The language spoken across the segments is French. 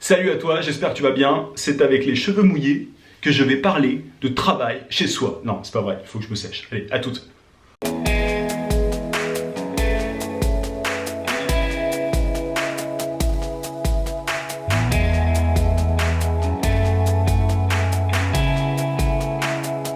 Salut à toi, j'espère que tu vas bien. C'est avec les cheveux mouillés que je vais parler de travail chez soi. Non, c'est pas vrai, il faut que je me sèche. Allez, à toutes.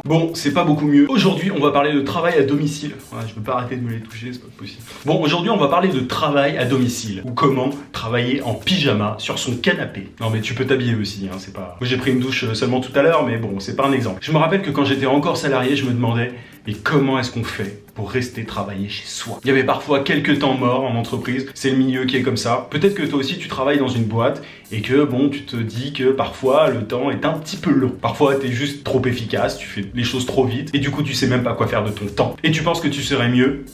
Bon, c'est pas beaucoup mieux. Aujourd'hui, on va parler de travail à domicile. Ouais, je peux pas arrêter de me les toucher, c'est pas possible. Bon, aujourd'hui, on va parler de travail à domicile. Ou comment travailler en pyjama sur son canapé. Non, mais tu peux t'habiller aussi, hein, c'est pas... Moi, j'ai pris une douche seulement tout à l'heure, mais bon, c'est pas un exemple. Je me rappelle que quand j'étais encore salarié, je me demandais, mais comment est-ce qu'on fait pour rester travailler chez soi? Il y avait parfois quelques temps morts en entreprise, c'est le milieu qui est comme ça. Peut-être que toi aussi tu travailles dans une boîte et que bon, tu te dis que parfois le temps est un petit peu long. Parfois t'es juste trop efficace, tu fais les choses trop vite et du coup tu sais même pas quoi faire de ton temps. Et tu penses que tu serais mieux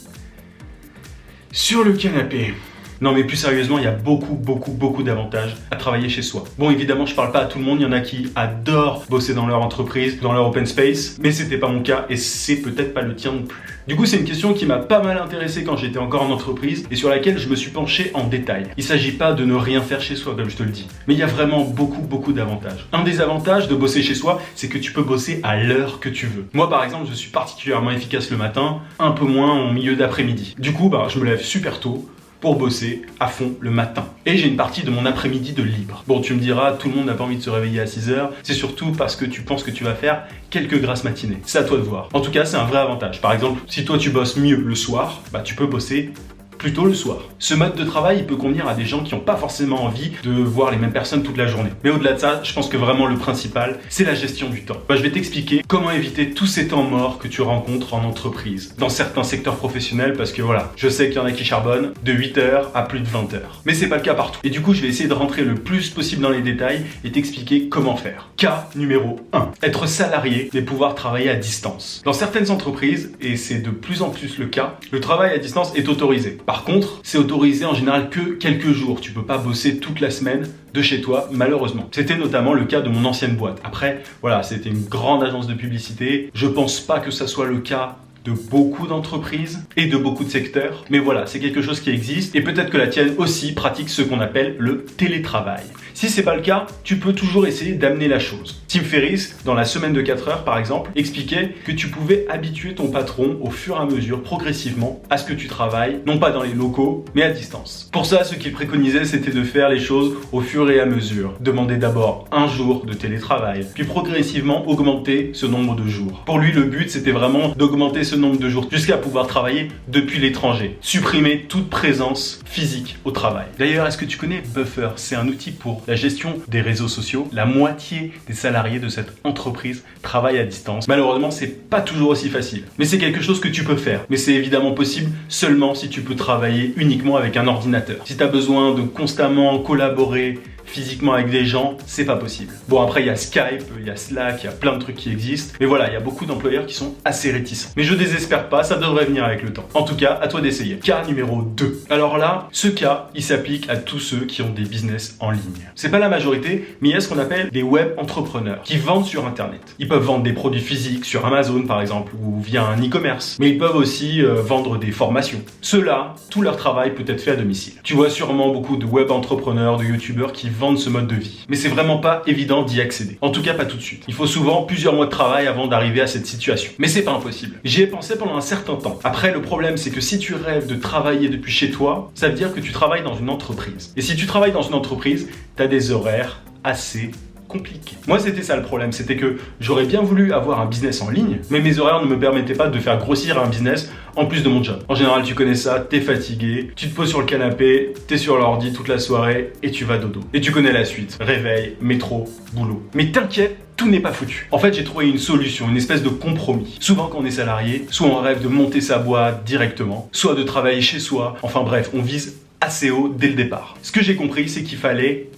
sur le canapé. Non mais plus sérieusement, il y a beaucoup d'avantages à travailler chez soi. Bon, évidemment, je parle pas à tout le monde, il y en a qui adorent bosser dans leur entreprise, dans leur open space, mais c'était pas mon cas et c'est peut-être pas le tien non plus. Du coup, c'est une question qui m'a pas mal intéressé quand j'étais encore en entreprise et sur laquelle je me suis penché en détail. Il s'agit pas de ne rien faire chez soi, comme je te le dis, mais il y a vraiment beaucoup d'avantages. Un des avantages de bosser chez soi, c'est que tu peux bosser à l'heure que tu veux. Moi, par exemple, je suis particulièrement efficace le matin, un peu moins en milieu d'après-midi. Du coup, je me lève super tôt pour bosser à fond le matin. Et j'ai une partie de mon après-midi de libre. Bon, tu me diras, tout le monde n'a pas envie de se réveiller à 6h, c'est surtout parce que tu penses que tu vas faire quelques grasses matinées. C'est à toi de voir. En tout cas, c'est un vrai avantage. Par exemple, si toi tu bosses mieux le soir, tu peux bosser plutôt le soir. Ce mode de travail, il peut convenir à des gens qui n'ont pas forcément envie de voir les mêmes personnes toute la journée. Mais au-delà de ça, je pense que vraiment le principal, c'est la gestion du temps. Je vais t'expliquer comment éviter tous ces temps morts que tu rencontres en entreprise, dans certains secteurs professionnels, parce que voilà, je sais qu'il y en a qui charbonnent de 8h à plus de 20h. Mais c'est pas le cas partout. Et du coup, je vais essayer de rentrer le plus possible dans les détails et t'expliquer comment faire. Cas numéro 1. Être salarié, mais pouvoir travailler à distance. Dans certaines entreprises, et c'est de plus en plus le cas, le travail à distance est autorisé. Par contre, c'est autorisé en général que quelques jours. Tu peux pas bosser toute la semaine de chez toi, malheureusement. C'était notamment le cas de mon ancienne boîte. Après, voilà, c'était une grande agence de publicité. Je pense pas que ça soit le cas de beaucoup d'entreprises et de beaucoup de secteurs. Mais voilà, c'est quelque chose qui existe et peut-être que la tienne aussi pratique ce qu'on appelle le télétravail. Si c'est pas le cas, tu peux toujours essayer d'amener la chose. Tim Ferriss, dans la semaine de 4 heures par exemple, expliquait que tu pouvais habituer ton patron au fur et à mesure, progressivement, à ce que tu travailles, non pas dans les locaux, mais à distance. Pour ça, ce qu'il préconisait, c'était de faire les choses au fur et à mesure. Demander d'abord un jour de télétravail, puis progressivement augmenter ce nombre de jours. Pour lui, le but, c'était vraiment d'augmenter ce nombre de jours jusqu'à pouvoir travailler depuis l'étranger. Supprimer toute présence physique au travail. D'ailleurs, est-ce que tu connais Buffer? C'est un outil pour la gestion des réseaux sociaux. La moitié des salariés de cette entreprise travaillent à distance. Malheureusement, c'est pas toujours aussi facile. Mais c'est quelque chose que tu peux faire. Mais c'est évidemment possible seulement si tu peux travailler uniquement avec un ordinateur. Si tu as besoin de constamment collaborer physiquement avec des gens, c'est pas possible. Bon, après, il y a Skype, il y a Slack, il y a plein de trucs qui existent. Mais voilà, il y a beaucoup d'employeurs qui sont assez réticents. Mais je désespère pas, ça devrait venir avec le temps. En tout cas, à toi d'essayer. Cas numéro 2. Alors là, ce cas, il s'applique à tous ceux qui ont des business en ligne. C'est pas la majorité, mais il y a ce qu'on appelle des web entrepreneurs qui vendent sur Internet. Ils peuvent vendre des produits physiques sur Amazon, par exemple, ou via un e-commerce. Mais ils peuvent aussi vendre des formations. Ceux-là, tout leur travail peut être fait à domicile. Tu vois sûrement beaucoup de web entrepreneurs, de youtubeurs qui vendent ce mode de vie. Mais c'est vraiment pas évident d'y accéder. En tout cas, pas tout de suite. Il faut souvent plusieurs mois de travail avant d'arriver à cette situation. Mais c'est pas impossible. J'y ai pensé pendant un certain temps. Après, le problème, c'est que si tu rêves de travailler depuis chez toi, ça veut dire que tu travailles dans une entreprise. Et si tu travailles dans une entreprise, t'as des horaires assez compliqué. Moi, c'était ça le problème, c'était que j'aurais bien voulu avoir un business en ligne, mais mes horaires ne me permettaient pas de faire grossir un business en plus de mon job. En général, tu connais ça, t'es fatigué, tu te poses sur le canapé, t'es sur l'ordi toute la soirée et tu vas dodo. Et tu connais la suite, réveil, métro, boulot. Mais t'inquiète, tout n'est pas foutu. En fait, j'ai trouvé une solution, une espèce de compromis. Souvent, quand on est salarié, soit on rêve de monter sa boîte directement, soit de travailler chez soi. Enfin bref, on vise assez haut dès le départ. Ce que j'ai compris, c'est qu'il fallait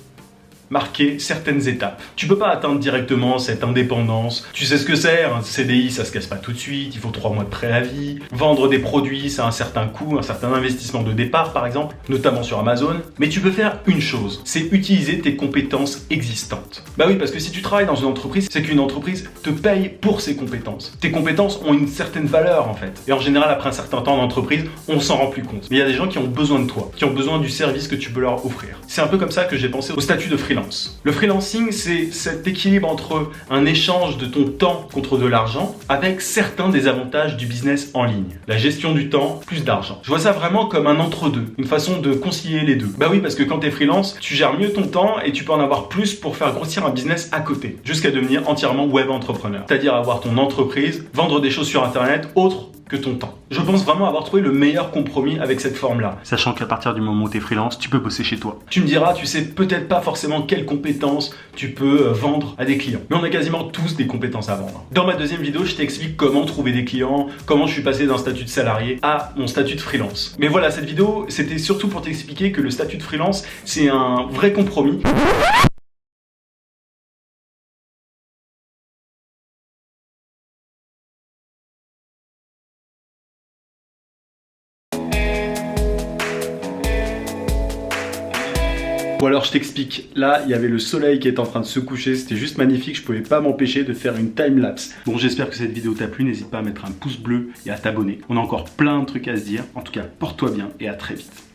marquer certaines étapes. Tu peux pas atteindre directement cette indépendance. Tu sais ce que c'est, un CDI, ça se casse pas tout de suite, il faut 3 mois de préavis. Vendre des produits, ça a un certain coût, un certain investissement de départ par exemple, notamment sur Amazon. Mais tu peux faire une chose, c'est utiliser tes compétences existantes. Bah oui, parce que si tu travailles dans une entreprise, c'est qu'une entreprise te paye pour ses compétences. Tes compétences ont une certaine valeur en fait. Et en général, après un certain temps d'entreprise, on s'en rend plus compte. Mais il y a des gens qui ont besoin de toi, qui ont besoin du service que tu peux leur offrir. C'est un peu comme ça que j'ai pensé au statut de freelance. freelance. Le freelancing, c'est cet équilibre entre un échange de ton temps contre de l'argent avec certains des avantages du business en ligne. La gestion du temps plus d'argent. Je vois ça vraiment comme un entre-deux, une façon de concilier les deux. Bah oui, parce que quand t'es freelance, tu gères mieux ton temps et tu peux en avoir plus pour faire grossir un business à côté, jusqu'à devenir entièrement web entrepreneur. C'est-à-dire avoir ton entreprise, vendre des choses sur internet, autre que ton temps. Je pense vraiment avoir trouvé le meilleur compromis avec cette forme-là. Sachant qu'à partir du moment où t'es freelance, tu peux bosser chez toi. Tu me diras, tu sais peut-être pas forcément quelles compétences tu peux vendre à des clients. Mais on a quasiment tous des compétences à vendre. Dans ma deuxième vidéo, je t'explique comment trouver des clients, comment je suis passé d'un statut de salarié à mon statut de freelance. Mais voilà, cette vidéo, c'était surtout pour t'expliquer que le statut de freelance, c'est un vrai compromis. Ou alors je t'explique, là il y avait le soleil qui était en train de se coucher, c'était juste magnifique, je pouvais pas m'empêcher de faire une time-lapse. Bon, j'espère que cette vidéo t'a plu, n'hésite pas à mettre un pouce bleu et à t'abonner. On a encore plein de trucs à se dire, en tout cas porte-toi bien et à très vite.